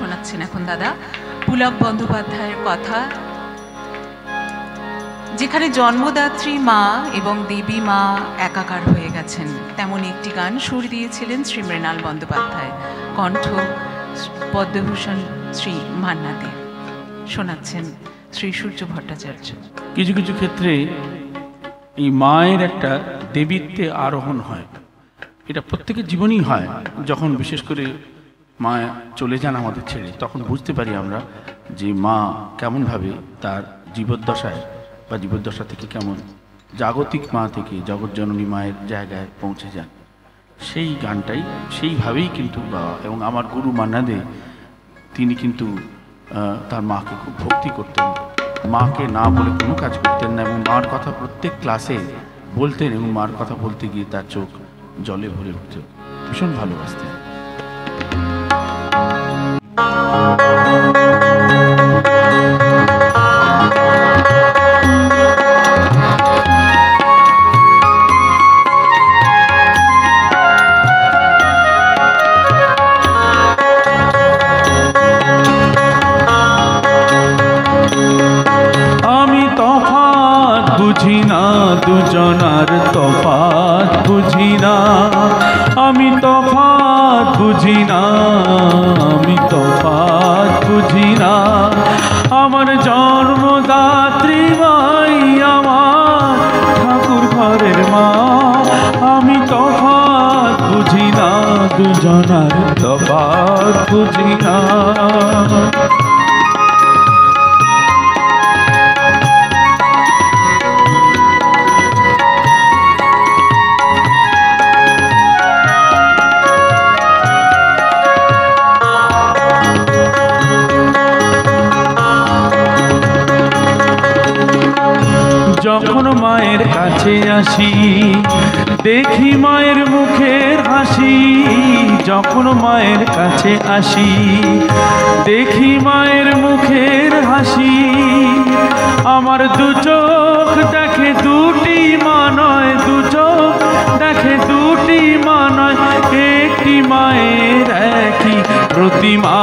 শোনাচ্ছেন এখন দাদা পুলক বন্দ্যোপাধ্যায়ের কথা, যেখানে জন্মদাত্রী মা এবং দেবী মা একাকার হয়ে গেছেন, তেমন একটি গান সুর দিয়েছিলেন শ্রী মৃণাল বন্দ্যোপাধ্যায়, কণ্ঠ পদ্মভূষণ শ্রী মান্না দে, শোনাচ্ছেন শ্রী সূর্য ভট্টাচার্য। কিছু কিছু ক্ষেত্রে এই মায়ের একটা দেবীত্বে আরোহণ হয়, এটা প্রত্যেকের জীবনেই হয়। যখন বিশেষ করে মা চলে যান আমাদের ছেড়ে, তখন বুঝতে পারি আমরা যে মা কেমনভাবে তার জীবদ্দশায় বা জীবদ্দশা থেকে কেমন জাগতিক মা থেকে জগৎজননী মায়ের জায়গায় পৌঁছে যান। সেই গানটাই সেইভাবেই কিন্তু এবং আমার গুরু মান্না দে তিনি কিন্তু তার মাকে খুব ভক্তি করতেন, মাকে না বলে কোনো কাজ করতেন না, এবং মার কথা প্রত্যেক ক্লাসে বলতেন এবং মার কথা বলতে গিয়ে তার চোখ জলে ভরে উঠত, ভীষণ ভালোবাসতেন। দুজনার তফাৎ বুঝি না, আমি তফাৎ বুঝি না, আমি তফাৎ বুঝি না। আমার জন্মদাত্রী মাই আমার ঠাকুর ঘরের মা, আমি তফাৎ বুঝি না, দুজনার তফাৎ বুঝি না। যখন মায়ের কাছে আসি দেখি মায়ের মুখের হাসি, যখন মায়ের কাছে আসি দেখি মায়ের মুখের হাসি। আমার দু চোখ দেখে দুটি মা নয়, দু চোখ দেখে দুটি মা নয়, একটি মায়ের একই প্রতিমা।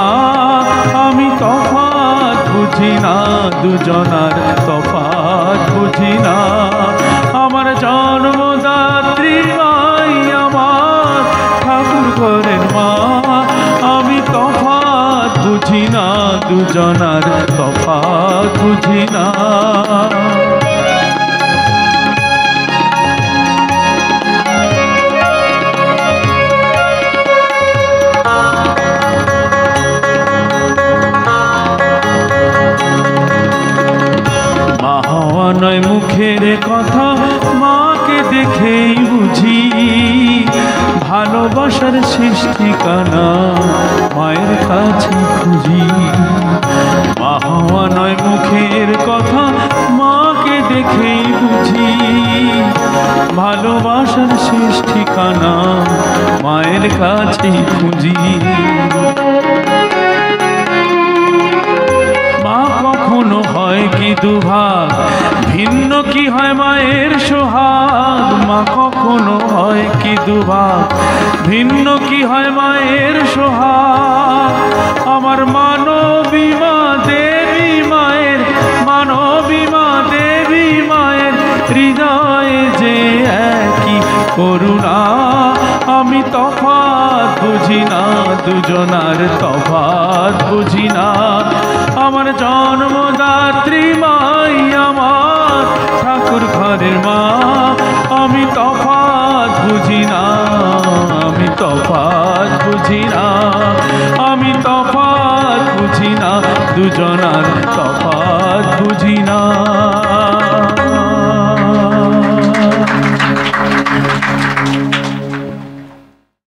আমি তফাৎ বুঝি না, দুজনার তফাৎ বুঝি না। আমার জন্মদাত্রী মাই আমার ঠাকুর ঘরের মা, আমি তফাৎ বুঝি না, দুজনার তফাৎ বুঝি না। নয় মুখের কথা মাকে দেখেই বুঝি, ভালোবাসার শেষ ঠিকানা মায়ের কাছে খুঁজি। মা হওয়া নয় মুখের কথা মাকে দেখেই বুঝি, ভালোবাসার শেষ ঠিকানা মায়ের কাছে খুঁজি। মা কখনো হয় কি দুভাগ, ভিন্ন কি হয় মায়ের সোহাগ। মা কখনো হয় কি দুভাগ, ভিন্ন কি হয় মায়ের সোহাগ। আমার মানবী মা দেবী মায়ের, মানবী মা দেবী মায়ের হৃদয়ে যে একই করুণা। আমি তফাৎ বুঝি না, দুজনার তফাৎ বুঝি না। আমার জন্মদাত্রী মাই আমার ঠাকুর ঘরের মা, আমি তফাৎ বুঝি না, আমি তফাৎ বুঝি না, আমি তফাৎ বুঝি না, দুজনার তফাৎ বুঝি না।